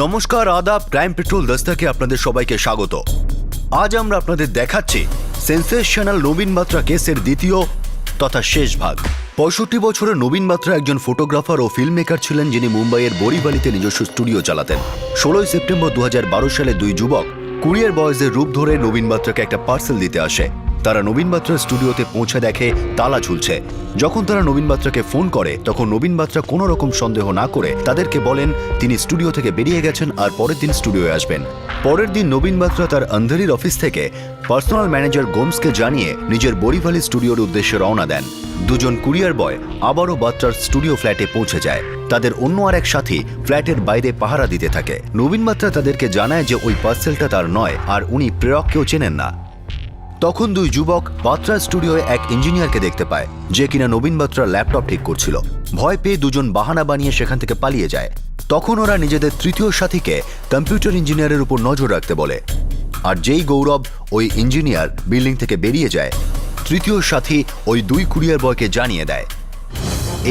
নমস্কার, আদাব। Crime petrol দস্তাকে আপনাদের সবাইকে স্বাগত। আজ আমরা আপনাদের দেখাচ্ছি সেন্সেশনাল নবীন বাত্রা কেসের দ্বিতীয় তথা শেষ ভাগ। 65 বছরের নবীন বাত্রা একজন ফটোগ্রাফার ও ফিল্ম মেকার ছিলেন, যিনি মুম্বাইয়ের বরিবালিতে নিজস্ব স্টুডিও চালাতেন। 16 সেপ্টেম্বর 2012 সালে দুই যুবক কুরিয়ার বয়েজের রূপ ধরে নবীন বাত্রাকে একটা পার্সেল দিতে আসে। তারা নবীন বাত্রার স্টুডিওতে পৌঁছে দেখে তালা ঝুলছে। যখন তারা নবীন বাত্রাকে ফোন করে, তখন নবীন বাত্রা কোনো রকম সন্দেহ না করে তাদেরকে বলেন তিনি স্টুডিও থেকে বেরিয়ে গেছেন আর পরের দিন স্টুডিওয়ে আসবেন। পরের দিন নবীন বাত্রা তার আন্ধেরির অফিস থেকে পার্সোনাল ম্যানেজার গোমসকে জানিয়ে নিজের বরিভালি স্টুডিওর উদ্দেশ্যে রওনা দেন। দুজন কুরিয়ার বয় আবারও বাত্রার স্টুডিও ফ্ল্যাটে পৌঁছে যায়। তাদের অন্য আর এক সাথী ফ্ল্যাটের বাইরে পাহারা দিতে থাকে। নবীন বাত্রা তাদেরকে জানায় যে ওই পার্সেলটা তার নয় আর উনি প্রেরককেও চেনেন না। তখন দুই যুবক বাত্রা স্টুডিওয়ে এক ইঞ্জিনিয়ারকে দেখতে পায়, যে কিনা নবীন বাত্রার ল্যাপটপ ঠিক করছিল। ভয় পেয়ে দুজন বাহানা বানিয়ে সেখান থেকে পালিয়ে যায়। তখন ওরা নিজেদের তৃতীয় সাথীকে কম্পিউটার ইঞ্জিনিয়ারের উপর নজর রাখতে বলে। আর যেই গৌরব ওই ইঞ্জিনিয়ার বিল্ডিং থেকে বেরিয়ে যায়, তৃতীয় সাথী ওই দুই কুরিয়ার বয়কে জানিয়ে দেয়।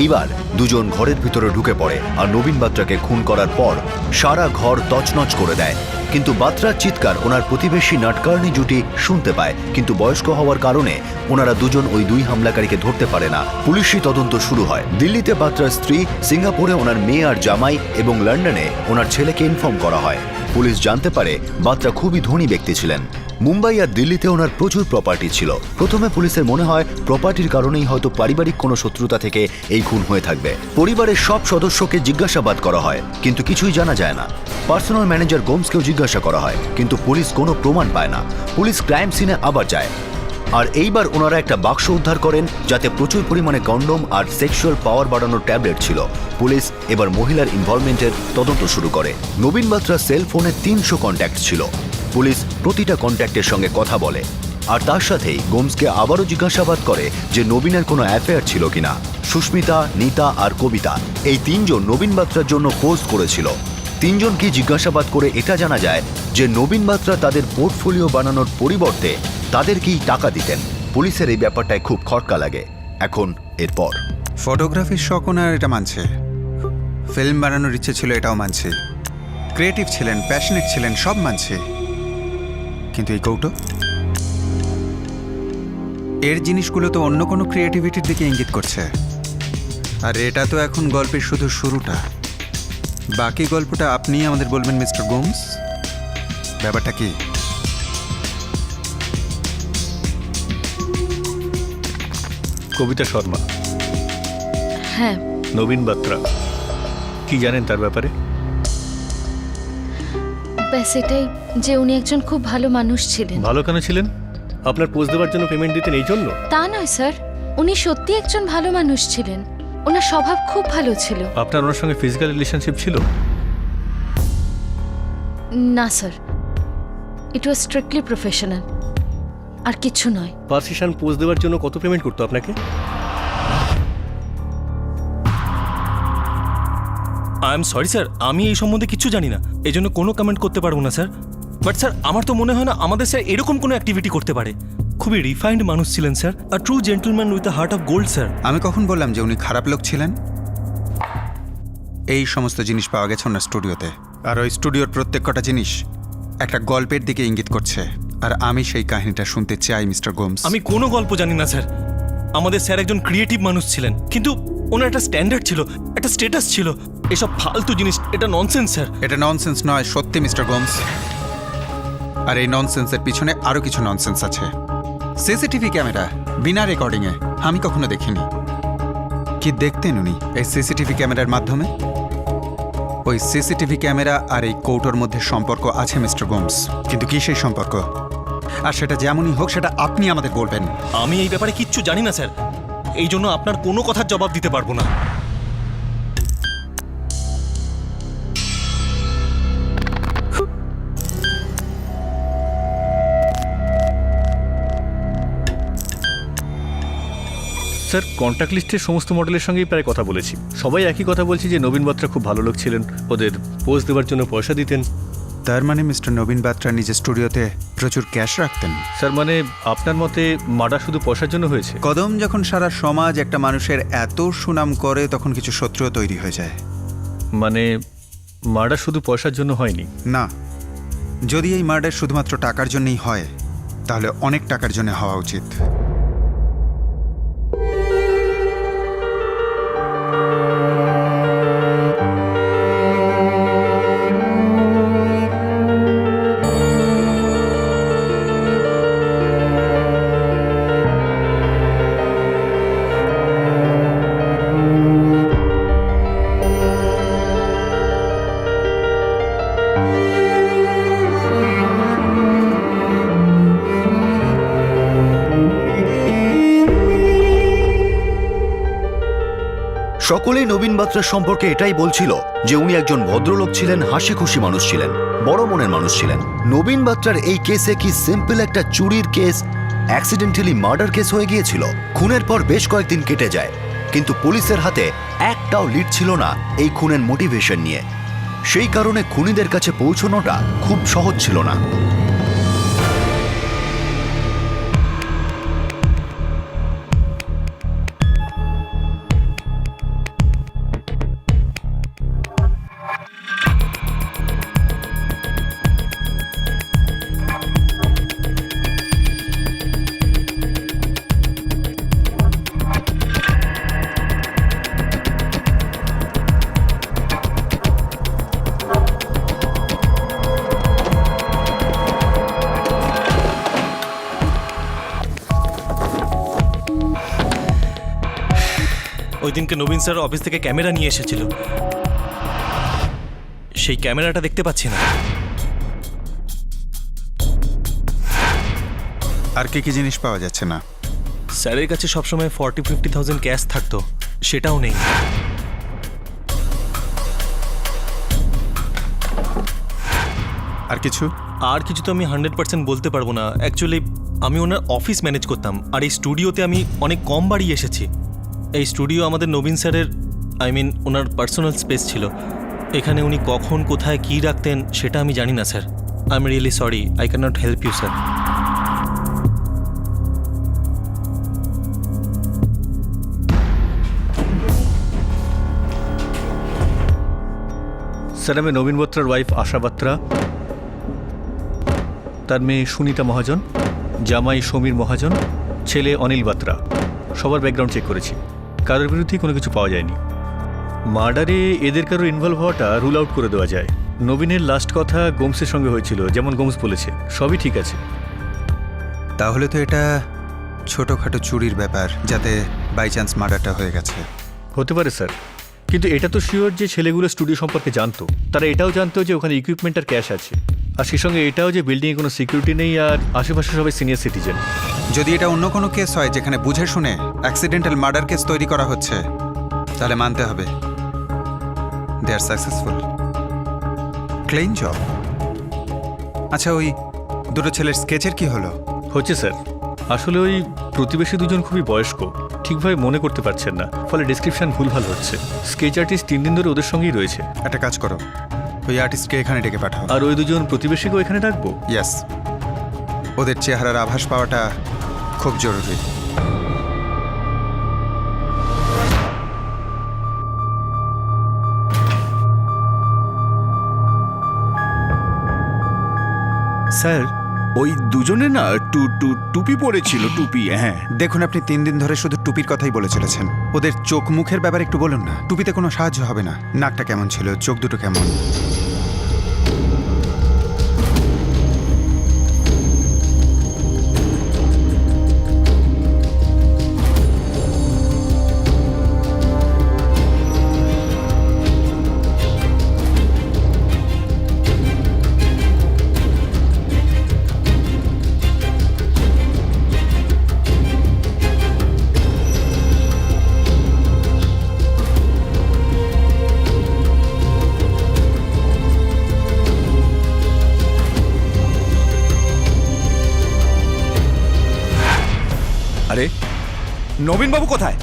এইবার দুজন ঘরের ভিতরে ঢুকে পড়ে আর নবীন বাত্রাকে খুন করার পর সারা ঘর তছনছ করে দেয়। কিন্তু বাত্রার চিৎকার ওনার প্রতিবেশী নাটকার্নি জুটি শুনতে পায়, কিন্তু বয়স্ক হওয়ার কারণে ওনারা দুজন ওই দুই হামলাকারীকে ধরতে পারে না। পুলিশি তদন্ত শুরু হয়। দিল্লিতে বাত্রার স্ত্রী, সিঙ্গাপুরে ওনার মেয়ে আর জামাই এবং লন্ডনে ওনার ছেলেকে ইনফর্ম করা হয়। পুলিশ জানতে পারে বাত্রা খুবই ধনী ব্যক্তি ছিলেন। মুম্বাই আর দিল্লিতে ওনার প্রচুর প্রপার্টি ছিল। প্রথমে পুলিশের মনে হয় প্রপার্টির কারণেই হয়তো পারিবারিক কোনো শত্রুতা থেকে এই খুন হয়ে থাকবে। পরিবারের সব সদস্যকে জিজ্ঞাসাবাদ করা হয়, কিন্তু কিছুই জানা যায় না। পার্সোনাল ম্যানেজার গোমসকেও জিজ্ঞাসা করা হয়, কিন্তু পুলিশ কোনো প্রমাণ পায় না। পুলিশ ক্রাইম সিনে আবার যায়, আর এইবার ওনারা একটা বাক্স উদ্ধার করেন যাতে প্রচুর পরিমাণে কন্ডোম আর সেক্সুয়াল পাওয়ার বাড়ানোর ট্যাবলেট ছিল। পুলিশ এবার মহিলার ইনভলভমেন্টের তদন্ত শুরু করে। নবীন বাত্রার সেল ফোনে 300 কন্ট্যাক্ট ছিল। পুলিশ প্রতিটা কন্ট্যাক্টের সঙ্গে কথা বলে, আর তার সাথেই গোমসকে আবারও জিজ্ঞাসাবাদ করে যে নবীনের কোনো অ্যাফেয়ার ছিল কিনা। সুস্মিতা, নীতা আর কবিতা এই তিনজন নবীন বাত্রার জন্য পোস্ট করেছিল। তিনজনকে জিজ্ঞাসাবাদ করে এটা জানা যায় যে নবীন বাত্রা তাদের পোর্টফোলিও বানানোর পরিবর্তে তাদেরকেই টাকা দিতেন। পুলিশের এই ব্যাপারটায় খুব খটকা লাগে। এখন এরপর ফটোগ্রাফির শখ ওনার এটা মানছে, ফিল্ম বানানোর ইচ্ছে ছিল এটাও মানছে, ক্রিয়েটিভ ছিলেন, প্যাশনেট ছিলেন, সব মানছে। কিন্তু এই কৌটো, এর জিনিসগুলো তো অন্য কোনো ক্রিয়েটিভিটির দিকে ইঙ্গিত করছে। আর এটা তো এখন গল্পের শুধু শুরুটা। বাকি গল্পটা আপনি আমাদের বলবেন মিস্টার গোমস। ব্যাপারটা কি? কবিতা শর্মা। হ্যাঁ, নবীন বাত্রা কি জানেন তার ব্যাপারে? ব্যাস এটাই যে উনি একজন খুব ভালো মানুষ ছিলেন। ভালো কেন ছিলেন? আপনার পোজ দেওয়ার জন্য পেমেন্ট দিতেন এই জন্য? তা নয় স্যার, উনি সত্যি একজন ভালো মানুষ ছিলেন। ওনার স্বভাব খুব ভালো ছিল। আপনার ওনার সঙ্গে ফিজিক্যাল রিলেশনশিপ ছিল? না স্যার, ইট ওয়াজ স্ট্রিক্টলি প্রফেশনাল, আর কিছু নয়। পারসিশন পোজ দেওয়ার জন্য কত পেমেন্ট করতো আপনাকে? আই এম সরি স্যার, আমি এই সম্বন্ধে কিছু জানি না, এই জন্য কোনো কমেন্ট করতে পারবো না স্যার। বাট স্যার, আমার তো মনে হয় না আমাদের স্যার এরকম কোনো অ্যাক্টিভিটি করতে পারে। খুবই রিফাইন্ড মানুষ ছিলেন স্যার, আর true gentleman with a heart of gold sir. আমি কখন বললাম যে উনি খারাপ লোক ছিলেন? এই সমস্ত জিনিস পাওয়া গেছে ওনার স্টুডিওতে, আর ওই স্টুডিওর প্রত্যেক কটা জিনিস একটা গল্পের দিকে ইঙ্গিত করছে। আর আমি সেই কাহিনীটা শুনতে চাই মিস্টার গোমস। আমি কোনো গল্প জানি না স্যার। আমাদের স্যার একজন ক্রিয়েটিভ মানুষ ছিলেন, কিন্তু ওনার একটা স্ট্যান্ডার্ড ছিল, একটা স্ট্যাটাস ছিল। এসব ফালতু জিনিস, এটা ননসেন্স স্যার। এটা ননসেন্স নয়, সত্যি মিস্টার গোমস। আর এই ননসেন্সের পিছনে আরো কিছু ননসেন্স আছে। সিসিটিভি ক্যামেরা বিনা রেকর্ডিংয়ে আমি কখনো দেখিনি। কি দেখতেন উনি এই সিসিটিভি ক্যামেরার মাধ্যমে? ওই সিসিটিভি ক্যামেরা আর এই কৌটোর মধ্যে সম্পর্ক আছে মিস্টার গোমস, কিন্তু কি সেই সম্পর্ক? আর সেটা যেমনই হোক, সেটা আপনি আমাদের বলবেন। আমি এই ব্যাপারে কিচ্ছু জানি না স্যার, এই জন্য আপনার কোনো কথার জবাব দিতে পারবো না। স্যার, কন্ট্যাক্ট লিস্টের সমস্ত মডেলের সঙ্গেই প্রায় কথা বলেছি। সবাই একই কথা বলছি যে নবীন বাত্রা খুব ভালো লোক ছিলেন, ওদের পোজ দেওয়ার জন্য পয়সা দিতেন। তার মানে মিস্টার নবীন বাত্রা নিজের স্টুডিওতে প্রচুর ক্যাশ রাখতেন? স্যার, মানে আপনার মতে মার্ডার শুধু পয়সার জন্য হয়েছে? কদম, যখন সারা সমাজ একটা মানুষের এত সুনাম করে, তখন কিছু শত্রুও তৈরি হয়ে যায়। মানে মার্ডার শুধু পয়সার জন্য হয়নি। না, যদি এই মার্ডার শুধুমাত্র টাকার জন্যই হয় তাহলে অনেক টাকার জন্য হওয়া উচিত। সকলেই নবীন বাত্রা সম্পর্কে এটাই বলছিল যে উনি একজন ভদ্রলোক ছিলেন, হাসি খুশি মানুষ ছিলেন, বড় মনের মানুষ ছিলেন। নবীন বাত্রার এই কেসে কি সিম্পল একটা চুরির কেস অ্যাক্সিডেন্টালি মার্ডার কেস হয়ে গিয়েছিল? খুনের পর বেশ কয়েকদিন কেটে যায়, কিন্তু পুলিশের হাতে একটাও লিড ছিল না এই খুনের মোটিভেশন নিয়ে। সেই কারণে খুনিদের কাছে পৌঁছানোটা খুব সহজ ছিল না। ওই দিনকে নবীন স্যার অফিস থেকে ক্যামেরা নিয়ে এসেছিল, সেই ক্যামেরাটা দেখতে পাচ্ছি না। আর কি কি জিনিস পাওয়া যাচ্ছে না? স্যারের কাছে সবসময় 40-50,000 ক্যাশ থাকতো, সেটাও নেই। আর কিছু? আর কিছু তো আমি 100% বলতে পারবো না। অ্যাকচুয়ালি আমি ওনার অফিস ম্যানেজ করতাম, আর এই স্টুডিওতে আমি অনেক কম বাড়ি এসেছি। এই স্টুডিও আমাদের নবীন স্যারের, ওনার পার্সোনাল স্পেস ছিল। এখানে উনি কখন কোথায় কী রাখতেন সেটা আমি জানি না sir. I am really sorry, I can not help you sir. Sir, আমি নবীন বাত্রার ওয়াইফ আশা বাত্রা, তার মেয়ে সুনিতা মহাজন, জামাই সমীর মহাজন, ছেলে অনিল বাত্রা। সবার ব্যাকগ্রাউন্ড চেক করেছি, কারোর বিরুদ্ধেই কোনো কিছু পাওয়া যায়নি। মার্ডারে এদের কারো ইনভলভ হওয়াটা রুল আউট করে দেওয়া যায়। নবীনের লাস্ট কথা গোমসের সঙ্গে হয়েছিল, যেমন গোমস বলেছে, সবই ঠিক আছে। তাহলে তো এটা ছোটোখাটো চুরির ব্যাপার, যাতে বাই চান্স মার্ডারটা হয়ে গেছে। হতে পারে স্যার, কিন্তু এটা তো শিওর যে ছেলেগুলো স্টুডিও সম্পর্কে জানতো। তারা এটাও জানতো যে ওখানে ইকুইপমেন্ট আর ক্যাশ আছে, আর সেই সঙ্গে এটাও যে বিল্ডিংয়ে কোনো সিকিউরিটি নেই আর আশেপাশে সবাই সিনিয়র সিটিজেন। যদি এটা অন্য কোনো কেস হয় যেখানে বুঝে শুনে অ্যাক্সিডেন্টাল মার্ডার কেস তৈরি করা হচ্ছে, তাহলে মানতে হবে দে আর সাকসেসফুল। Clean job. আচ্ছা, ওই দুটো ছেলের স্কেচের কি হলো? হচ্ছে স্যার, আসলে ওই প্রতিবেশী দুজন খুবই বয়স্ক, ঠিকভাবে মনে করতে পারছেন না, ফলে ডেসক্রিপশন ভুলভাল হচ্ছে। স্কেচ আর্টিস্ট 3 দিন ধরে ওদের সঙ্গেই রয়েছে। একটা কাজ করো, ওই আর্টিস্টকে এখানে ডেকে পাঠাও। আর ওই দুজন প্রতিবেশীকেও এখানে ডাকবো? ইয়েস, ওদের চেহারার আভাস পাওয়াটা খুব জরুরি। স্যার, ওই দুজনে না টুপি পরেছিল, টুপি। হ্যাঁ, দেখুন, আপনি 3 দিন ধরে শুধু টুপির কথাই বলে চলেছেন। ওদের চোখ মুখের ব্যাপারে একটু বলুন না। টুপিতে কোনো সাহায্য হবে না। নাকটা কেমন ছিল, চোখ দুটো কেমন? আরে নবীনবাবু কোথায়?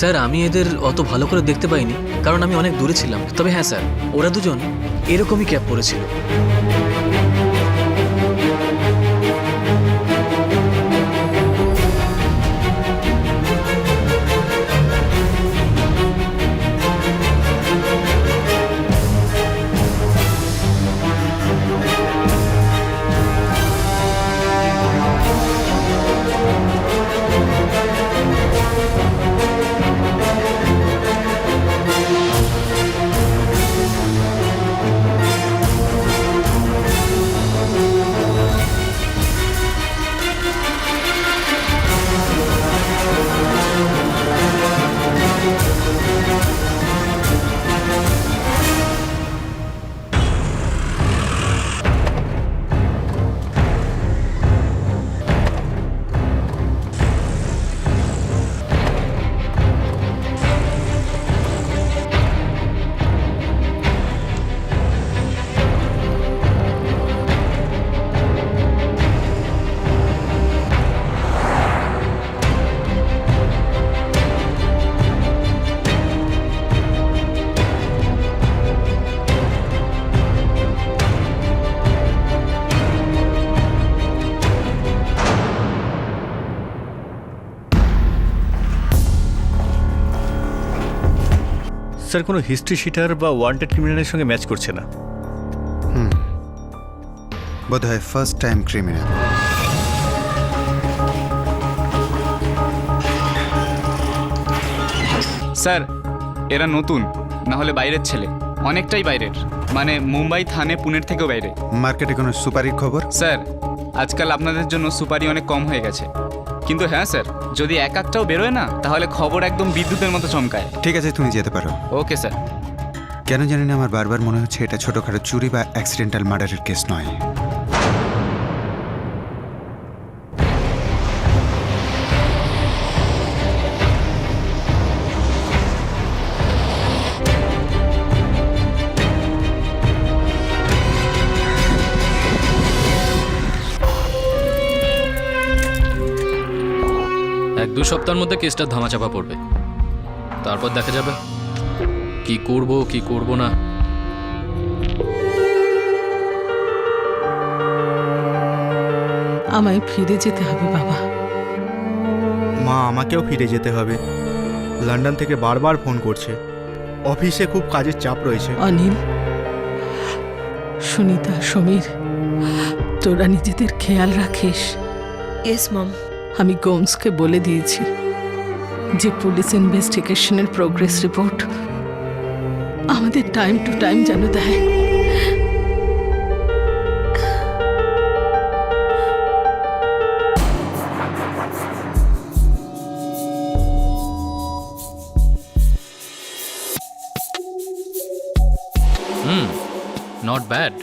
স্যার আমি এদের অত ভালো করে দেখতে পাইনি, কারণ আমি অনেক দূরে ছিলাম। তবে হ্যাঁ স্যার, ওরা দুজন এরকমই ক্যাপ পরেছিল। স্যার কোনো হিস্ট্রি শিটার বা ওয়ান্টেড ক্রিমিনালের সঙ্গে ম্যাচ করছে না। বোধহয় ফার্স্ট টাইম ক্রিমিনাল। স্যার এরা নতুন, না হলে বাইরের ছেলে, অনেকটাই বাইরের, মানে মুম্বাই থানে পুনের থেকেও বাইরে। মার্কেটে কোনো সুপারির খবর? স্যার আজকাল আপনাদের জন্য সুপারি অনেক কম হয়ে গেছে, কিন্তু হ্যাঁ স্যার, যদি এক একটাও বেরোয় না তাহলে খবর একদম বিদ্যুতের মতো চমকায়। ঠিক আছে, তুমি যেতে পারো। Okay sir. কেন জানি না আমার বারবার মনে হচ্ছে এটা ছোটখাটো চুরি বা অ্যাক্সিডেন্টাল মার্ডারের কেস নয়। এক দু সপ্তাহের মধ্যে কেসটা ধামাচাপা পড়বে, তারপর দেখা যাবে কি করব না। আমায় ফিরে যেতে হবে বাবা। মা, আমাকেও ফিরে যেতে হবে। লন্ডন থেকে বারবার ফোন করছে, অফিসে খুব কাজের চাপ রয়েছে। অনিল, সুনিতা, সমীর, তোরা নিজেদের খেয়াল রাখিস। Yes mom. আমি গোমসকে বলে দিয়েছি যে পুলিশ ইনভেস্টিগেশনের প্রোগ্রেস রিপোর্ট আমাদের টাইম টু টাইম যেন দেয়। নট ব্যাড,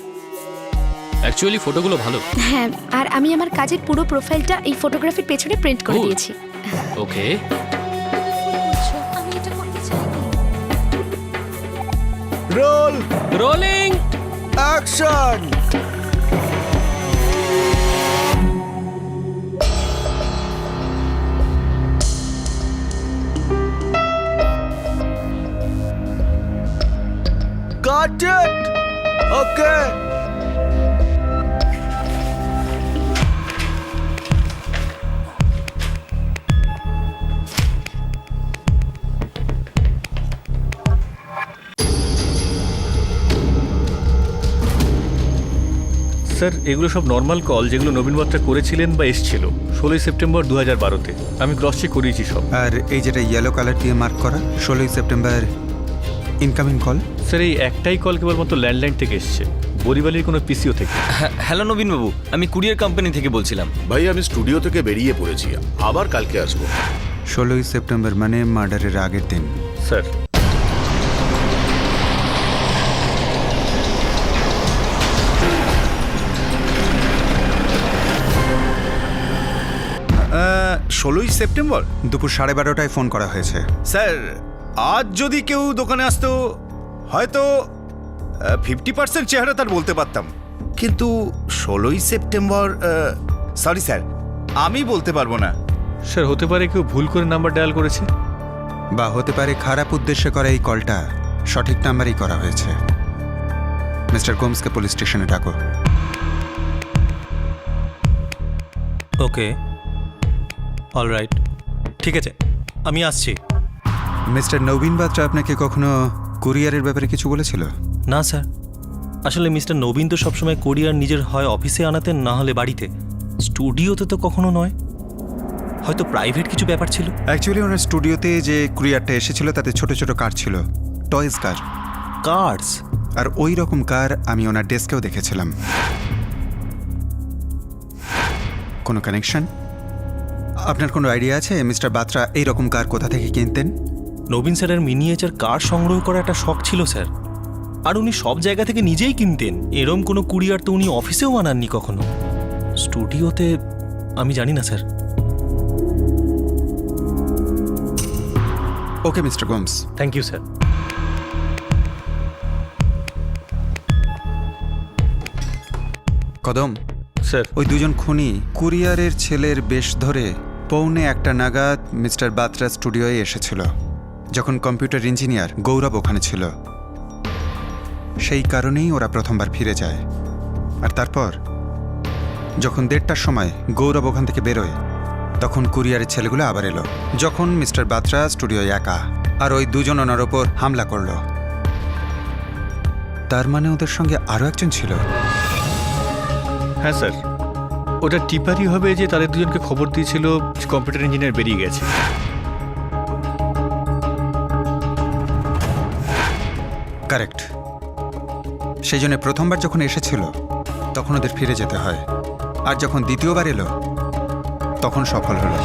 অ্যাকচুয়ালি ফটোগুলো ভালো। হ্যাঁ, আর আমি আমার কাজের পুরো প্রোফাইলটা এই ফটোগ্রাফির পেছনে প্রিন্ট করে Good. দিয়েছি। ওকে, আমি এটা করতে চাই। Roll, rolling action. Got it. Okay. Sir এগুলো সব নর্মাল কল যেগুলো নবীন বাত্রা করেছিলেন বা এসছিল 16 সেপ্টেম্বর 2012-তে। আমি ক্রস চেক করিয়েছি সব। আর এই যেটা ইয়েলো কালার দিয়ে মার্ক করা 16 সেপ্টেম্বর ইনকামিং কল। স্যার এই একটাই কল কেবলমাত্র ল্যান্ডলাইন থেকে এসছে, বরিবালির কোনো পিসিও থেকে। হ্যালো নবীনবাবু, আমি কুরিয়ার কোম্পানি থেকে বলছিলাম। ভাই আমি স্টুডিও থেকে বেরিয়ে পড়েছি, আবার কালকে আসবো। 16 সেপ্টেম্বর মানে মার্ডারের আগের দিন। স্যার ষোলোই সেপ্টেম্বর দুপুর 12:30টায় ফোন করা হয়েছে। স্যার আজ যদি কেউ দোকানে আসতো হয়তো 50% চেহারা তার বলতে পারতাম, কিন্তু 16ই সেপ্টেম্বর সরি স্যার, আমি বলতে পারবো না। স্যার হতে পারে কেউ ভুল করে নাম্বার ডায়াল করেছে। বা হতে পারে খারাপ উদ্দেশ্যে করা এই কলটা সঠিক নাম্বারেই করা হয়েছে। মিস্টার গোমসকে পুলিশ স্টেশনে ডাকো। ওকে, অলরাইট, ঠিক আছে, আমি আসছি। মিস্টার নবীন বাত্রা আপনাকে কখনো কুরিয়ারের ব্যাপারে কিছু বলেছিল? না স্যার, আসলে মিস্টার নবীন তো সবসময় কোরিয়ার নিজের হয় অফিসে আনাতেন, না হলে বাড়িতে। স্টুডিওতে তো কখনো নয়, হয়তো প্রাইভেট কিছু ব্যাপার ছিল। অ্যাকচুয়ালি ওনার স্টুডিওতে যে কুরিয়ারটা এসেছিল তাতে ছোট ছোট কার ছিল, টয়েস কার। কার্ডস? আর ওই রকম কার আমি ওনার ডেস্কেও দেখেছিলাম। কোনো কানেকশন? আপনার কোনো আইডিয়া আছে মিস্টার বাত্রা এইরকম কার কোথা থেকে কিনতেন? নবীন স্যারের মিনিয়েচার কার সংগ্রহ করা একটা শখ ছিল স্যার, আর উনি সব জায়গা থেকে নিজেই কিনতেন। এরম কোনো কুরিয়ার তো উনি অফিসেও আনাননি কখনো। স্টুডিওতে আমি জানি না sir. Okay mister Gomes. Thank you sir. Kadam sir, ওই দুজন খুনি কুরিয়ারের ছেলের বেশ ধরে 1:45 নাগাদ মিস্টার বাত্রা স্টুডিওয়ে এসেছিল, যখন কম্পিউটার ইঞ্জিনিয়ার গৌরব ওখানে ছিল। সেই কারণেই ওরা প্রথমবার ফিরে যায়। আর তারপর যখন 1:30টার সময় গৌরব ওখান থেকে বেরোয়, তখন কুরিয়ারের ছেলেগুলো আবার এলো, যখন মিস্টার বাত্রা স্টুডিওয় একা, আর ওই দুজন ওনার ওপর হামলা করলো। তার মানে ওদের সঙ্গে আরও একজন ছিল। হ্যাঁ স্যার, ওটা টিপারই হবে যে তাদের দুজনকে খবর দিয়েছিল কম্পিউটার ইঞ্জিনিয়ার বেরিয়ে গেছে। কারেক্ট। সেই জন্য প্রথমবার যখন এসেছিল তখন ওদের ফিরে যেতে হয়, আর যখন দ্বিতীয়বার এলো তখন সফল হলো।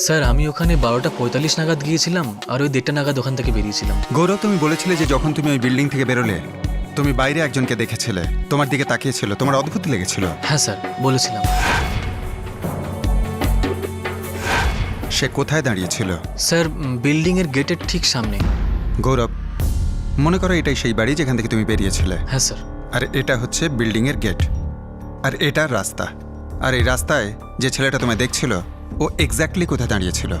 স্যার আমি ওখানে 12:45 নাগাদ গিয়েছিলাম, আর ওই 1:30 নাগাদ ওখান থেকে বেরিয়েছিলাম। গৌরব, তুমি বলেছিলে যে যখন তুমি ওই বিল্ডিং থেকে বেরোলে তুমি বাইরে একজনকে দেখেছিলে, তোমার দিকে তাকিয়েছিল, তোমার অদ্ভুত লেগেছিল। হ্যাঁ স্যার, বলেছিলাম। সে কোথায় দাঁড়িয়েছিল? স্যার বিল্ডিংয়ের গেটের ঠিক সামনে। গৌরব, মনে করো এটাই সেই বাড়ি যেখান থেকে তুমি বেরিয়েছিলে। হ্যাঁ স্যার। আর এটা হচ্ছে বিল্ডিংয়ের গেট, আর এটার রাস্তা। আর এই রাস্তায় যে ছেলেটা তোমায় দেখছিল ও এক্স্যাক্টলি কোথায় দাঁড়িয়েছিল?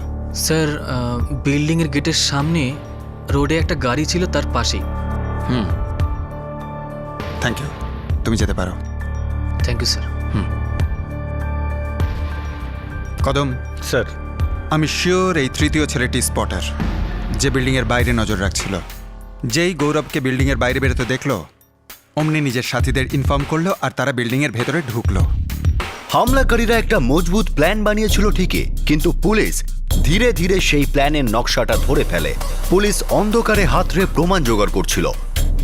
স্যার বিল্ডিংয়ের গেটের সামনে রোডে একটা গাড়ি ছিল, তার পাশেই। থ্যাংক ইউ, তুমি যেতে পারো। Thank you sir. Kadam sir, আমি শিওর এই তৃতীয় ছেলেটি স্পটার, যে বিল্ডিংয়ের বাইরে নজর রাখছিল। যেই গৌরবকে বিল্ডিংয়ের বাইরে বেরোতে দেখলো, অমনি নিজের সাথীদের ইনফর্ম করলো, আর তারা বিল্ডিংয়ের ভেতরে ঢুকলো। হামলাকারীরা একটা মজবুত প্ল্যান বানিয়েছিল ঠিকই, কিন্তু পুলিশ ধীরে ধীরে সেই প্ল্যানের নকশাটা ধরে ফেলে। পুলিশ অন্ধকারে হাতড়ে প্রমাণ জোগাড় করছিল,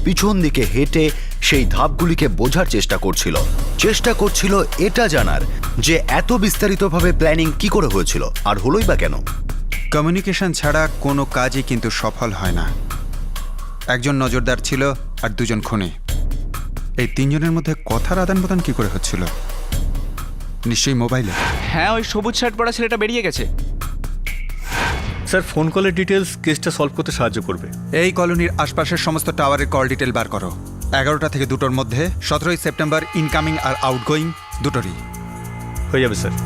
পিছন দিকে হেঁটে সেই ধাপগুলিকে বোঝার চেষ্টা করছিল এটা জানার যে এত বিস্তারিতভাবে প্ল্যানিং কি করে হয়েছিল, আর হলোই বা কেন। কমিউনিকেশন ছাড়া কোনো কাজই কিন্তু সফল হয় না। একজন নজরদার ছিল আর দুজন খুনি। এই তিনজনের মধ্যে কথার আদান প্রদান কি করে হচ্ছিল? নিশ্চয়ই মোবাইলে। হ্যাঁ, ওই সবুজ শার্ট পরা ছেলেটা বেরিয়ে গেছে। স্যার, ফোন কলের ডিটেলস কেসটা সলভ করতে সাহায্য করবে। এই কলোনির আশপাশের সমস্ত টাওয়ারের কল ডিটেল বার করো। 11টা থেকে 2টোর মধ্যে 17ই সেপ্টেম্বর ইনকামিং আর আউটগোয়িং দুটোরই। হয়ে যাবে স্যার।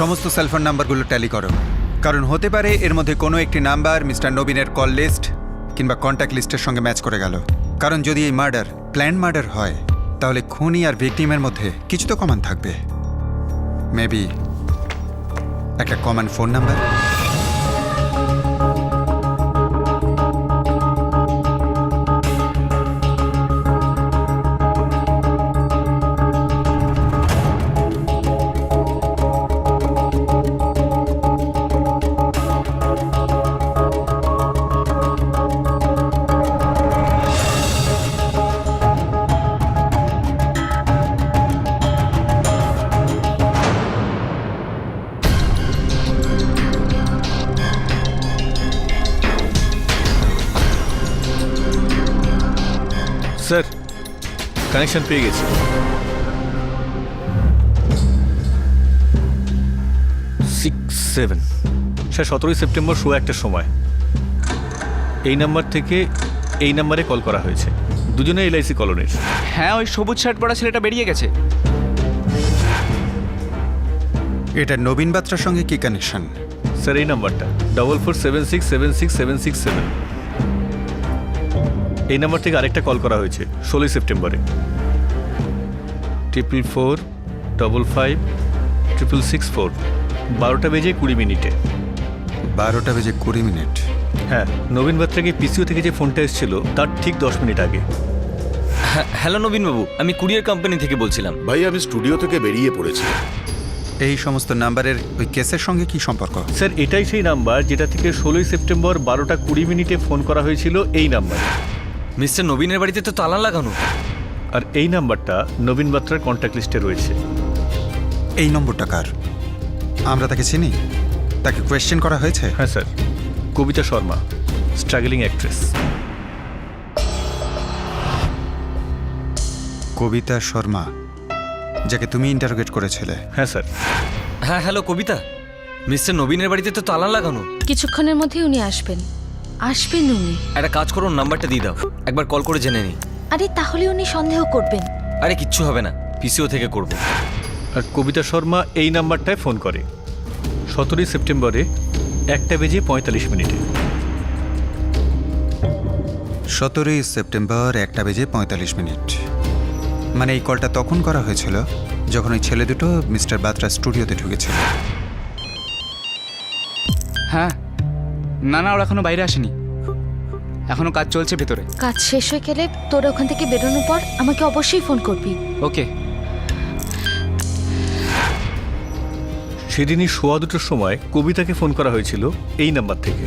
সমস্ত সেলফোন নাম্বারগুলো ট্যালি করো, কারণ হতে পারে এর মধ্যে কোনো একটি নাম্বার মিস্টার নবীনের কল লিস্ট কিংবা কন্ট্যাক্ট লিস্টের সঙ্গে ম্যাচ করে গেল। কারণ যদি এই মার্ডার প্ল্যান মার্ডার হয়, তাহলে খুনি আর ভিকটিমের মধ্যে কিছু তো কমন থাকবে। মেবি একটা common phone number. Sir connection পেয়ে গেছি। 6-7 স্যার 17ই সেপ্টেম্বর 1:00 সময় এই নাম্বার থেকে এই নাম্বারে কল করা হয়েছে। দুজনে LIC কলোনির। হ্যাঁ, ওই সবুজ শার্ট পরা ছেলেটা বেরিয়ে গেছে। এটা নবীন বাত্রার সঙ্গে কি কানেকশন? স্যার এই নাম্বারটা 4476767767 এই নাম্বার থেকে আরেকটা কল করা হয়েছে 16ই সেপ্টেম্বরে 444555664 12:20 12:20 হ্যাঁ, নবীন বাত্রাকে পিসিও থেকে যে ফোনটা এসেছিল তার ঠিক 10 মিনিট আগে। হ্যালো নবীনবাবু, আমি কুরিয়ার কোম্পানি থেকে বলছিলাম। ভাই আমি স্টুডিও থেকে বেরিয়ে পড়েছি। এই সমস্ত নাম্বারের ওই কেসের সঙ্গে কি সম্পর্ক? স্যার এটাই সেই নাম্বার যেটা থেকে 16ই সেপ্টেম্বর 12:20 ফোন করা হয়েছিল এই নাম্বার। মিস্টার নবীনের বাড়িতে তো তালা লাগানো। আর এই নাম্বারটা নবীন বাত্রার কন্ট্যাক্ট লিস্টে রয়েছে। এই নম্বরটা কার? আমরা তাকে চিনি? তাকে কোয়েশ্চেন করা হয়েছে? হ্যাঁ স্যার, কবিতা শর্মা, স্ট্রাগলিং অ্যাক্ট্রেস। কবিতা শর্মা, যাকে তুমি ইন্টারোগেট করেছিলে? হ্যাঁ স্যার। হ্যাঁ হ্যালো কবিতা, মিস্টার নবীনের বাড়িতে তো তালা লাগানো। কিছুক্ষণের মধ্যেই উনি আসবেন উনি। একটা কাজ করো, নাম্বারটা দিয়ে দাও, একবার কল করে জেনে নিই। আরে তাহলে উনি সন্দেহ করবেন। আরে কিচ্ছু হবে না, পিসিও থেকে করবো। আর কবিতা শর্মা এই নাম্বারটায় ফোন করে 17ই সেপ্টেম্বরে 1:45 17ই সেপ্টেম্বর 1:45। মানে এই কলটা তখন করা হয়েছিল যখন ওই ছেলে দুটো মিস্টার বাত্রা স্টুডিওতে ঢুকেছিল। হ্যাঁ, না না, ওরা এখনো বাইরে আসেনি, এখনো কাজ চলছে ভেতরে। কাজ শেষ হয়ে গেলে তোরা ওখান থেকে বেরোনোর পর আমাকে অবশ্যই ফোন করবি। ওকে। সেদিনই 2:15 সময় কবিতাকে ফোন করা হয়েছিল এই নাম্বার থেকে।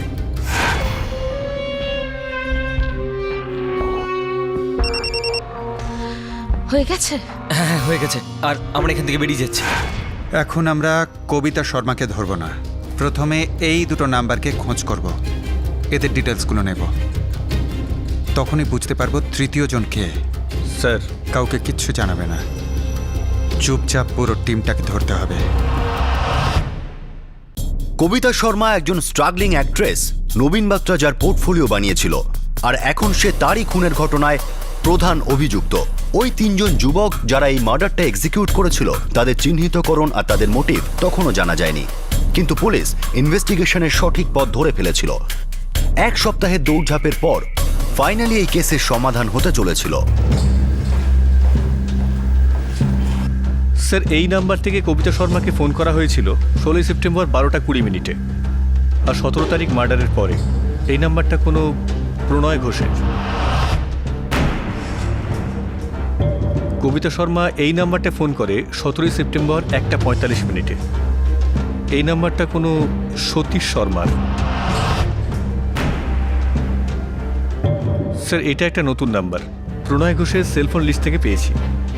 হয়ে গেছে? হ্যাঁ হয়ে গেছে, আর আমরা এখান থেকে বেরিয়ে যাচ্ছি। এখন আমরা কবিতা শর্মাকে ধরব না, প্রথমে এই দুটো নাম্বারকে খোঁজ করব, এদের ডিটেলসগুলো নেব, তখনই বুঝতে পারবো তৃতীয় জন কে। স্যার কাউকে কিচ্ছু জানাবে না, চুপচাপ পুরো টিমটাকে ধরতে হবে। কবিতা শর্মা একজন স্ট্রাগলিং অ্যাক্ট্রেস নবীন বাত্রা যার পোর্টফোলিও বানিয়েছিল, আর এখন সে তারই খুনের ঘটনায় প্রধান অভিযুক্ত। ওই 3 জন যুবক যারা এই মার্ডারটা এক্সিকিউট করেছিল তাদের চিহ্নিতকরণ আর তাদের মোটিভ তখনও জানা যায়নি, কিন্তু পুলিশ ইনভেস্টিগেশনের সঠিক পথ ধরে ফেলেছিল। 1 সপ্তাহের দৌড়ঝাঁপের পর ফাইনালি এই কেসের সমাধান হতে চলেছিল। স্যার এই নাম্বার থেকে কবিতা শর্মাকে ফোন করা হয়েছিল 16ই সেপ্টেম্বর 12:20 আর 17 তারিখ মার্ডারের পরে। এই নাম্বারটা কোনো প্রণয় ঘোষের। কবিতা শর্মা এই নাম্বারটা ফোন করে 17ই সেপ্টেম্বর 1:45। এই নাম্বারটা কোনো সতীশ শর্মার। স্যার এটা একটা নতুন নাম্বার, প্রণয় ঘোষের সেলফোন লিস্ট থেকে পেয়েছি।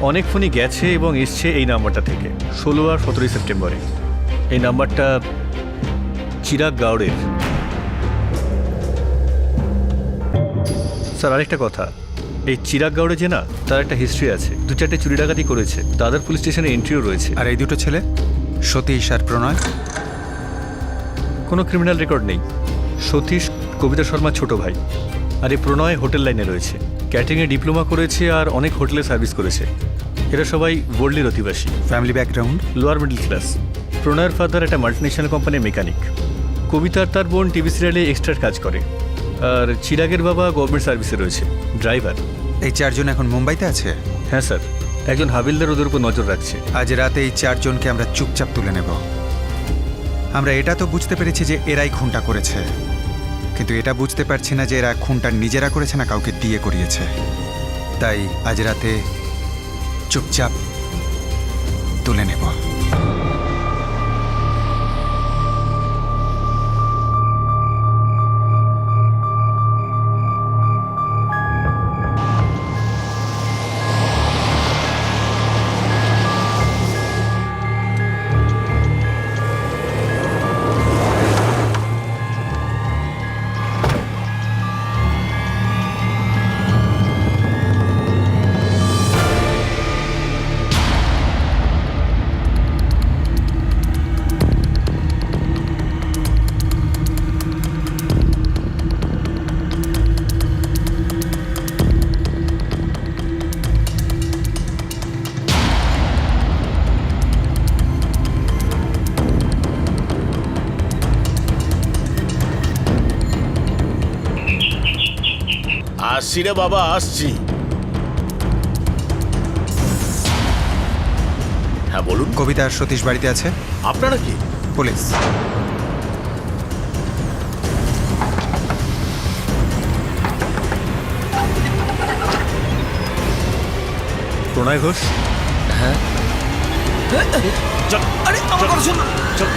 অনেক ফোনই গেছে এবং এসছে এই নাম্বারটা থেকে 16 আর 17ই সেপ্টেম্বরে। এই নাম্বারটা চিরাগ গাউড়ের। স্যার আরেকটা কথা, এই চিরাগ গাউড়ে যে না, তার একটা হিস্ট্রি আছে, 2-4টে চুরি ডাকাতি করেছে, দাদার পুলিশ স্টেশনে এন্ট্রিও রয়েছে। আর এই দুটো ছেলে সতীশ আর প্রণয়? কোনো ক্রিমিনাল রেকর্ড নেই। সতীশ কবিতা শর্মার ছোট ভাই, আর এই প্রণয় হোটেল লাইনে রয়েছে, ক্যাটারিংয়ে ডিপ্লোমা করেছে আর অনেক হোটেলে সার্ভিস করেছে। এরা সবাই ওয়ার্ল্ডের অধিবাসী। Family background? Lower middle class. প্রণয়ের ফাদার একটা মাল্টিনেশনাল কোম্পানির মেকানিক। কবিতার তার বোন টিভি সিরিয়ালে এক্সট্রার কাজ করে, আর চিরাগের বাবা গভর্নমেন্ট সার্ভিসে রয়েছে, ড্রাইভার। এই 4 জন এখন মুম্বাইতে আছে? হ্যাঁ স্যার, একজন হাবিলদার ওদের উপর নজর রাখছে। আজ রাতে এই 4 জনকে আমরা চুপচাপ তুলে নেব। আমরা এটা তো বুঝতে পেরেছি যে এরাই খুনটা করেছে, কিন্তু এটা বুঝতে পারছি না যে এরা খুনটা নিজেরা করেছে না কাউকে দিয়ে করিয়েছে। তাই আজ রাতে চুপচাপ তুলে নেব। আসছি রে বাবা, আসছি। হ্যাঁ বলুন। কবিতা আর সতীশ বাড়িতে আছে? আপনারা কি? পুলিশ। প্রণয় ঘোষ, চল, আরে আমার কথা শোন। চল।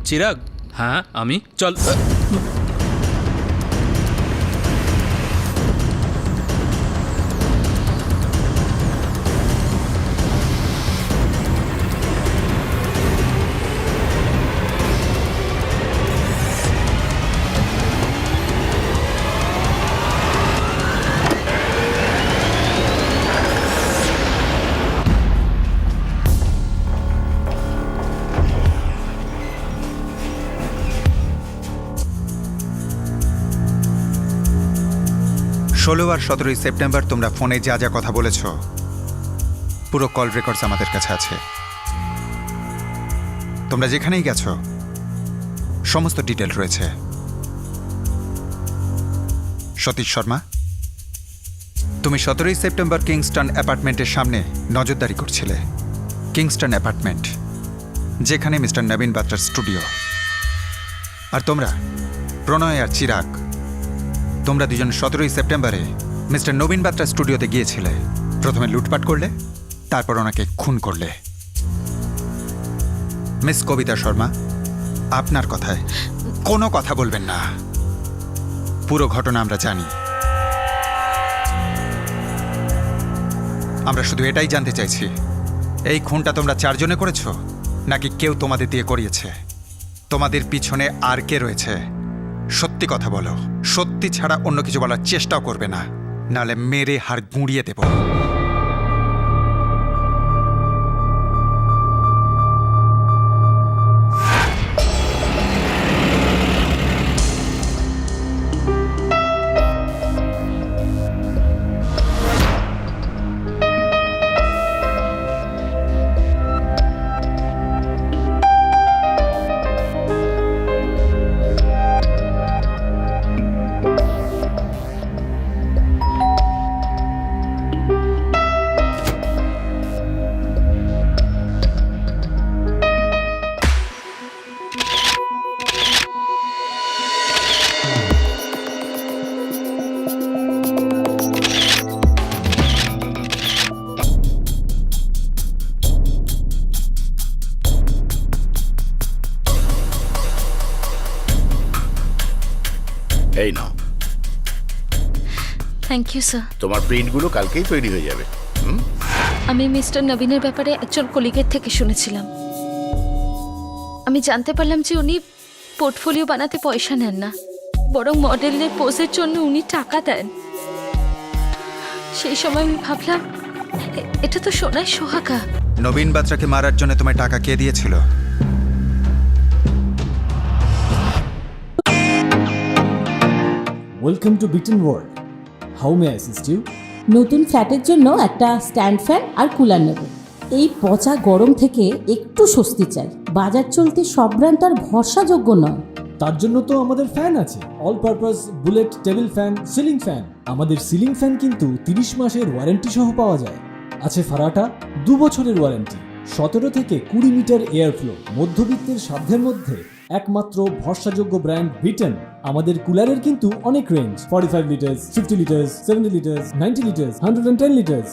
চিরাগ, হ্যাঁ আমি চল। ষোলো আর 17 সেপ্টেম্বর তোমরা ফোনে যা যা কথা বলেছ পুরো কল রেকর্ডস আমাদের কাছে আছে। তোমরা যেখানেই গেছো সমস্ত ডিটেল রয়েছে। সতীশ শর্মা, তুমি 17 সেপ্টেম্বর কিংস্টন অ্যাপার্টমেন্টের সামনে নজরদারি করছিলে। কিংস্টন অ্যাপার্টমেন্ট, যেখানে মিস্টার নবীন বাত্রার স্টুডিও। আর তোমরা, প্রণয় আর চিরাগ, তোমরা দুজন 17 সেপ্টেম্বরে মিস্টার নবীন বাত্রার স্টুডিওতে গিয়েছিলে। প্রথমে লুটপাট করলে, তারপর ওনাকে খুন করলে। মিস কবিতা শর্মা, আপনার কথায় কোনো কথা বলবেন না। পুরো ঘটনা আমরা জানি। আমরা শুধু এটাই জানতে চাইছি, এই খুনটা তোমরা 4 জনে করেছো নাকি কেউ তোমাদের দিয়ে করিয়েছে? তোমাদের পিছনে আর কে রয়েছে? সত্যি কথা বলো। সত্যি ছাড়া অন্য কিছু বলার চেষ্টাও করবে না, নালে মেরে হাড় গুঁড়িয়ে দেব। এই নাও, থ্যাংক ইউ স্যার। তোমার প্রিন্টগুলো কালকেই তৈরি হয়ে যাবে। আমি মিস্টার নবীনের ব্যাপারে একজন কলিগের থেকে শুনেছিলাম। আমি জানতে পারলাম যে উনি পোর্টফোলিও বানাতে পয়সা নেন না, বরং মডেলের পোজের জন্য উনি টাকা দেন। সেই সময় আমি ভাবলাম এটা তো সোনায় সোহাগা। নবীন বাত্রাকে মারার জন্য তোমায় টাকা কে দিয়েছিল? Welcome to beaten world. How may I assist you? নতুন ফ্ল্যাটের জন্য একটা স্ট্যান্ড ফ্যান আর কুলার নেব। এই পচা গরম থেকে একটু স্বস্তি চাই। বাজার চলতে সব ব্র্যান্ড আর ভরসাযোগ্য নয়। তার জন্য তো আমাদের ফ্যান আছে, all purpose bullet table fan, ceiling fan. আমাদের সিলিং ফ্যান কিন্তু 30 মাসের ওয়ারেন্টি সহ পাওয়া যায়। আছে ফারাটা 2 বছরের ওয়ারেন্টি, 17 থেকে 20 মিটার এয়ার ফ্লো। মধ্যবিত্তের সাধ্যের মধ্যে একমাত্র ভরসাযোগ্য ব্র্যান্ড বিটেন। আমাদের কুলারের কিন্তু অনেক range, 45 litres, 50 litres, 70 litres, 90 litres, 110 litres.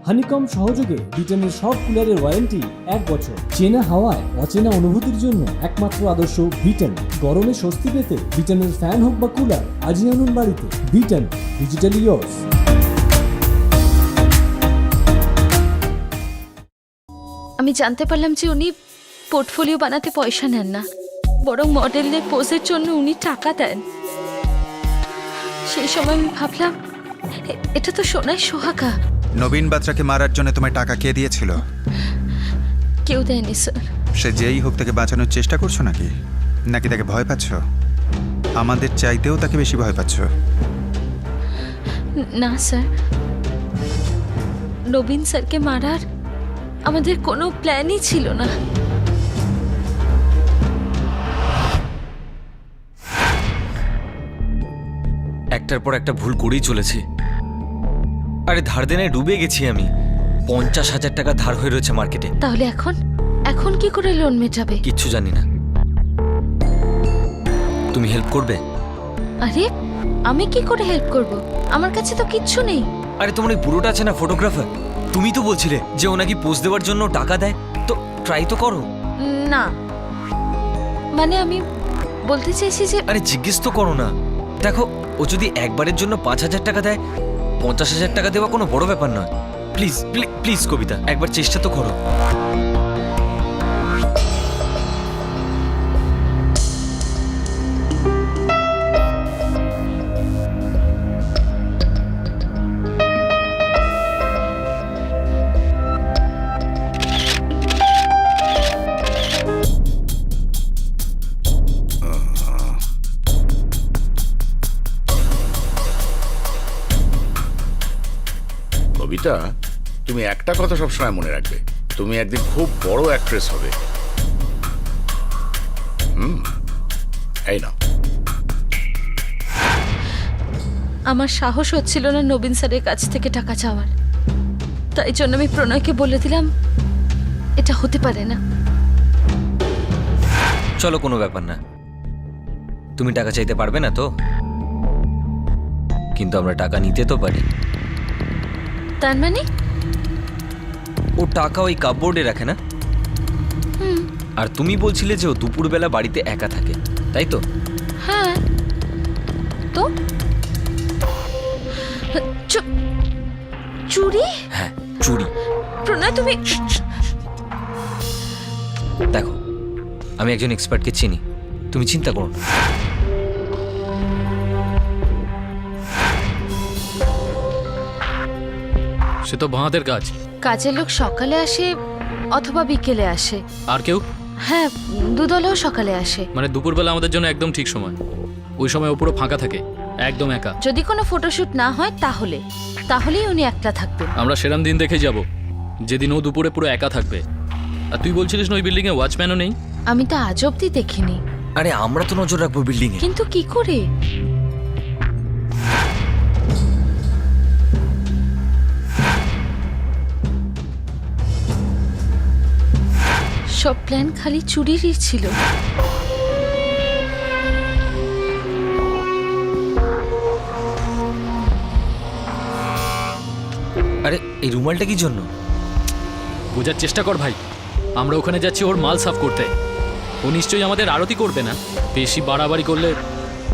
Honeycomb সহযোগে ব্রিটেনের সব কুলারের ওয়ারেন্টি 1 বছর। চেনা হাওয়ায় অচেনা অনুভূতির জন্য একমাত্র আদর্শ ব্রিটেন। গরমে স্বস্তি পেতে ব্রিটেনের ফ্যান হোক বা কুলার, আজই আনুন বাড়িতে। Britain, digitally yours. আমি জানতে পারলাম যে উনি পোর্টফোলিও বানাতে পয়সা নেন না, বরং মডেলের পোজের জন্য উনি টাকা দেন। সেই সময় আমি ভাবলাম এটা তো সোনায় সোহাগা। নবীন বাত্রাকে মারার জন্য তোমায় টাকা কে দিয়েছিল? কেউ দেয়নি স্যার। সে যেই হোক, তাকে বাঁচানোর চেষ্টা করছো নাকি নাকি তাকে ভয় পাচ্ছ? আমাদের চাইতেও তাকে বেশি ভয় পাচ্ছ। না স্যার, নবীন স্যারকে মারার আমাদের কোনো প্ল্যানই ছিল না। একটার পর একটা ভুল করেই চলেছি। আরে ধার দেনায় ডুবে গেছি আমি। 50,000 টাকা ধার হয়ে রয়েছে মার্কেটে। তাহলে এখন কি করে লোন মেটাবে? কিচ্ছু জানি না। তুমি হেল্প করবে? আরে আমি কি করে হেল্প করব? আমার কাছে তো কিচ্ছু নেই। আরে তোমার ওই বুড়োটা আছে না, ফটোগ্রাফার, তুমি তো বলছিলে যে ও নাকি পোস্ট দেওয়ার জন্য টাকা দেয়, তো ট্রাই তো করো। না মানে আমি বলতে চাইছি যে আরে জিজ্ঞেস তো করো না। দেখো, ও যদি একবারের জন্য 5,000 টাকা দেয়, 50,000 টাকা দেওয়া কোনো বড় ব্যাপার নয়। প্লিজ প্লিজ কবিতা, একবার চেষ্টা তো করো। কবিতা, তুমি একটা কথা সবসময় মনে রাখবে, তুমি একদিন খুব বড় অ্যাক্ট্রেস হবে। এই নাও। আমার সাহস হচ্ছিল না নবীন স্যারের কাছ থেকে টাকা চাওয়ার, তাই জন্য আমি প্রণয়কে বলে দিলাম এটা হতে পারে না। চলো, কোনো ব্যাপার না। তুমি টাকা চাইতে পারবে না তো, কিন্তু আমরা টাকা নিতে তো পারি। তার মানে ও টাকা ওই কাপবোর্ডে রাখে না? আর তুমি বলছিলে যে ও দুপুরবেলা বাড়িতে একা থাকে, তাই তো? হ্যাঁ, তো চুরি? হ্যাঁ, চুরি। প্রণয় তুমি দেখো, আমি একজন এক্সপার্টকে চিনি, তুমি চিন্তা করো না। সে তো ভাঁদের কাজ। কাজের লোক সকালে আসে অথবা বিকেলে আসে। আর কেউ? হ্যাঁ, দুদলও সকালে আসে। মানে দুপুরবেলা আমাদের জন্য একদম ঠিক সময়। ওই সময় ও পুরো ফাঁকা থাকে, একদম একা। যদি কোনো ফটোশুট না হয় তাহলেই উনি একলা থাকবেন। আমরা সেরাম দিন দেখে যাব যেদিন ও দুপুরে পুরো একা থাকবে। আর তুই বলছিলিস না ওই বিল্ডিং এ ওয়াচম্যানও নেই? আমি তো আজ অব্দি দেখিনি। আরে আমরা তো নজর রাখবো বিল্ডিং এ। কিন্তু কি করে? সব প্ল্যান খালি চুরিরই ছিল। আরে এই রুমালটা কি জন্য? বোঝার চেষ্টা কর ভাই, আমরা ওখানে যাচ্ছি ওর মাল সাফ করতে। ও নিশ্চয়ই আমাদের আরতি করবে না, বেশি বাড়াবাড়ি করলে।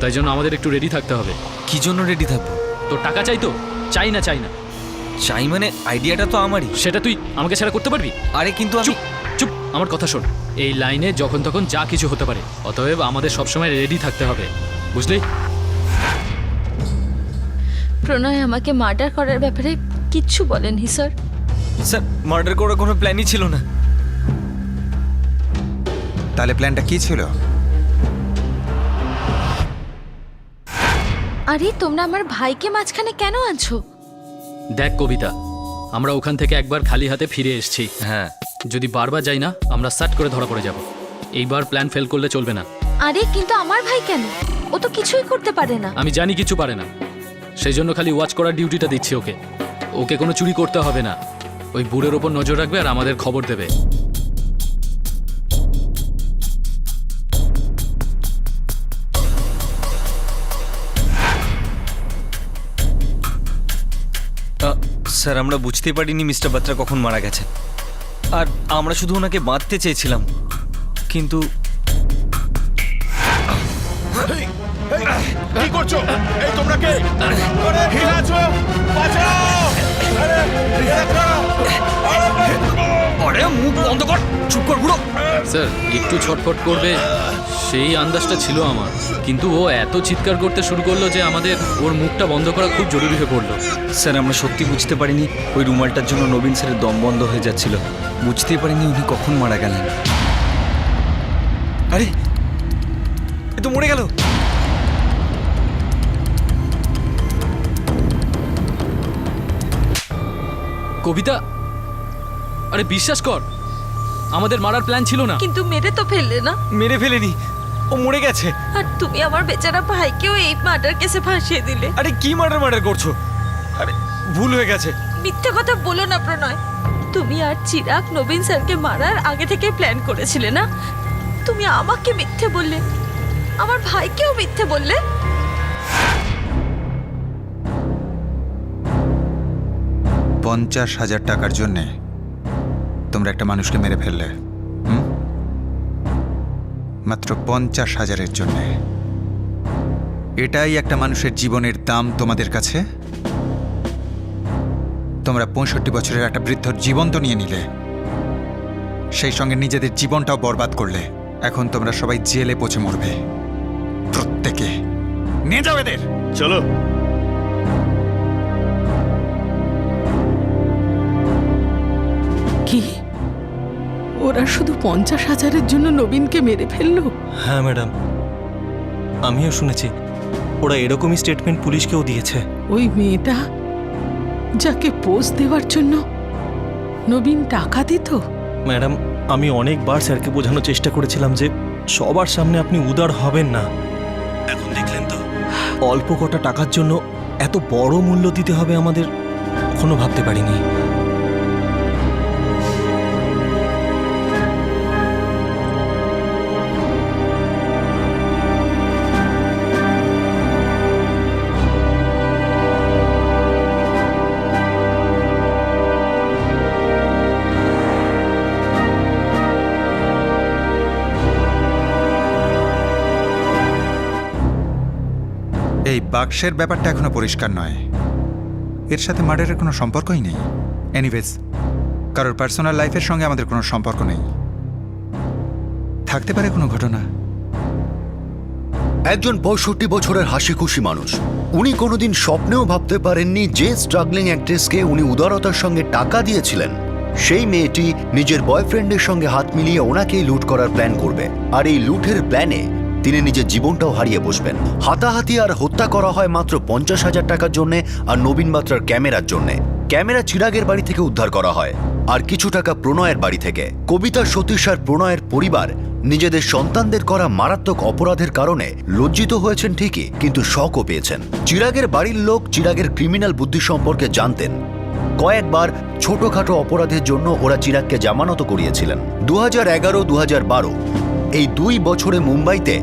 তাই জন্য আমাদের একটু রেডি থাকতে হবে। কি জন্য রেডি থাকবো? তো টাকা চাই তো? চাই না চাই মানে আইডিয়াটা তো আমারই। সেটা তুই আমাকে ছাড়া করতে পারবি? আরে কিন্তু চুপ, আমার কথা শোন। এই লাইনে যখন তখন যা কিছু হতে পারে, অতএব আমাদের সবসময় রেডি থাকতে হবে, বুঝলি? প্রণয় আমাকে মার্ডার করার ব্যাপারে কিচ্ছু বলেননি স্যার। স্যার, মার্ডার করার কোনো প্ল্যানই ছিল না। তাহলে প্ল্যানটা কি ছিল? আরে তোমরা আমার ভাইকে মাঝখানে কেন আনছো? দেখ কবিতা, আমরা ওখান থেকে একবার খালি হাতে ফিরে এসেছি। হ্যাঁ, যদি বারবার যাই না, আমরা সাট করে ধরা পড়ে যাব। এইবার প্ল্যান ফেল করলে চলবে না। আরে কিন্তু আমার ভাই কেন? ও তো কিছুই করতে পারে না। আমি জানি কিছু পারে না, সেই জন্য খালি ওয়াচ করার ডিউটিটা দিচ্ছি ওকে। ওকে কোনো চুরি করতে হবে না। ওই বুড়ের ওপর নজর রাখবে আর আমাদের খবর দেবে। স্যার, আমরা বুঝতে পারিনি মিস্টার বাত্রা কখন মারা গেছে। আর আমরা শুধু ওনাকে বাঁধতে চেয়েছিলাম, কিন্তু কি করছো? এই তোমরা কে? হিল আছো? বাঁচাও! আরে মুখ বন্ধ কর, চুপ কর বুড়ো। স্যার, একটু ছটফট করবে সেই আন্দাজটা ছিল আমার, কিন্তু ও এত চিৎকার করতে শুরু করলো যে আমাদের ওর মুখটা বন্ধ করা খুব জরুরি হয়ে পড়লো। স্যার, আমরা সত্যি বুঝতে পারিনি ওই রুমালটার জন্য নবীন স্যারের দম বন্ধ হয়ে যাচ্ছিল। বুঝতেই পারিনি উনি কখন মারা গেলেন। আরে এ তো মরে গেল। কবিতা, আরে বিশ্বাস কর, আমাদের মারার প্ল্যান ছিল না। কিন্তু মেরে তো ফেললে না? মেরে ফেলেনি, ও মরে গেছে। আর তুমি আমার বেচারা ভাইকেও এই মার্ডার কেসে ফাঁসিয়ে দিলে। আরে কি মার্ডার করছো? আরে ভুল হয়ে গেছে। মিথ্যে কথা বলো না প্রণয়। তুমি আর চিরাগ নবীন স্যারকে মারার আগে থেকে প্ল্যান করেছিলে না? তুমি আমাকে মিথ্যে বললে, আমার ভাইকেও মিথ্যে বললে। $50,000 জন্যে তোমরা একটা মানুষকে মেরে ফেললে। মাত্র 50,000-এর জন্যে। এটাই একটা মানুষের জীবনের দাম তোমাদের কাছে? তোমরা 65 বছরের একটা বৃদ্ধর জীবন তো নিয়ে নিলে, সেই সঙ্গে নিজেদের জীবনটাও বরবাদ করলে। এখন তোমরা সবাই জেলে পচে মরবে প্রত্যেকে। নিয়ে যাও এদের। চলো। কি ওরা শুধু 50,000-এর জন্য নবীনকে মেরে ফেললো? হ্যাঁ ম্যাডাম, আমিও শুনেছি। ওরা এরকমই স্টেটমেন্ট পুলিশকেও দিয়েছে। ওই মেয়েটা যাকে পোস্ট দেওয়ার জন্য নবীন টাকা দিত। ম্যাডাম, আমি অনেকবার স্যারকে বোঝানোর চেষ্টা করেছিলাম যে সবার সামনে আপনি উদার হবেন না। এখন দেখলেন তো, অল্প কটা টাকার জন্য এত বড় মূল্য দিতে হবে আমাদের, কখনো ভাবতে পারিনি। এই বাক্সের ব্যাপারটা এখনো পরিষ্কার নয়। এর সাথে মার্ডারের কোনো সম্পর্কই নেই। এনিওয়েজ, কারোর পার্সোনাল লাইফের সঙ্গে আমাদের কোনো সম্পর্ক নেই। থাকতে পারে কোনো ঘটনা। একজন 65 বছরের হাসি খুশি মানুষ, উনি কোনোদিন স্বপ্নেও ভাবতে পারেননি যে স্ট্রাগলিং অ্যাক্ট্রেসকে উনি উদারতার সঙ্গে টাকা দিয়েছিলেন, সেই মেয়েটি নিজের বয়ফ্রেন্ডের সঙ্গে হাত মিলিয়ে ওনাকেই লুট করার প্ল্যান করবে। আর এই লুটের প্ল্যানে তিনি নিজের জীবনটাও হারিয়ে বসবেন। হাতাহাতি আর হত্যা করা হয় মাত্র 50,000 টাকার জন্য আর নবীন বাত্রার ক্যামেরার জন্য। ক্যামেরা চিরাগের বাড়ি থেকে উদ্ধার করা হয়, আর কিছু টাকা প্রণয়ের বাড়ি থেকে। কবিতা, সতীশ আর প্রণয়ের পরিবার নিজেদের সন্তানদের করা মারাত্মক অপরাধের কারণে লজ্জিত হয়েছেন ঠিকই, কিন্তু শকও পেয়েছেন। চিরাগের বাড়ির লোক চিরাগের ক্রিমিনাল বুদ্ধি সম্পর্কে জানতেন। কয়েকবার ছোটখাটো অপরাধের জন্য ওরা চিরাগকে জামানত করিয়েছিলেন। 2011-2012 এই 2 বছরে মুম্বাইতে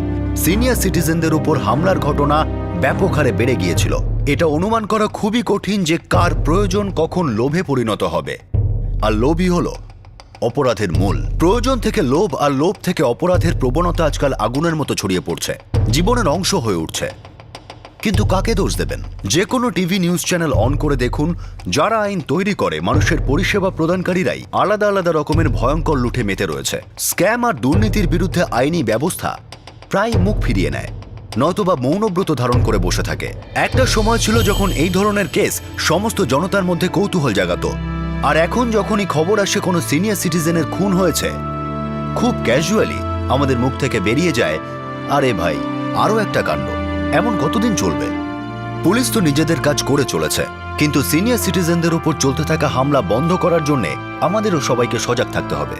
সিনিয়র সিটিজেনদের উপর হামলার ঘটনা ব্যাপক হারে বেড়ে গিয়েছিল। এটা অনুমান করা খুবই কঠিন যে কার প্রয়োজন কখন লোভে পরিণত হবে, আর লোভই হলো অপরাধের মূল। প্রয়োজন থেকে লোভ আর লোভ থেকে অপরাধের প্রবণতা আজকাল আগুনের মতো ছড়িয়ে পড়ছে, জীবনের অংশ হয়ে উঠছে। কিন্তু কাকে দোষ দেবেন? যে কোনো টিভি নিউজ চ্যানেল অন করে দেখুন, যারা আইন তৈরি করে মানুষের পরিষেবা প্রদানকারীরাই আলাদা আলাদা রকমের ভয়ঙ্কর লুঠে মেতে রয়েছে। স্ক্যাম আর দুর্নীতির বিরুদ্ধে আইনি ব্যবস্থা প্রায় মুখ ফিরিয়ে নেয়, নয়তোবা মৌনব্রত ধারণ করে বসে থাকে। একটা সময় ছিল যখন এই ধরনের কেস সমস্ত জনতার মধ্যে কৌতূহল জাগাতো, আর এখন যখনই খবর আসে কোনো সিনিয়র সিটিজেনের খুন হয়েছে, খুব ক্যাজুয়ালি আমাদের মুখ থেকে বেরিয়ে যায়, আরে ভাই আরও একটা কাণ্ড। এমন কতদিন চলবে? পুলিশ তো নিজেদের কাজ করে চলেছে, কিন্তু সিনিয়র সিটিজেনদের উপর চলতে থাকা হামলা বন্ধ করার জন্য আমাদেরও সবাইকে সজাগ থাকতে হবে।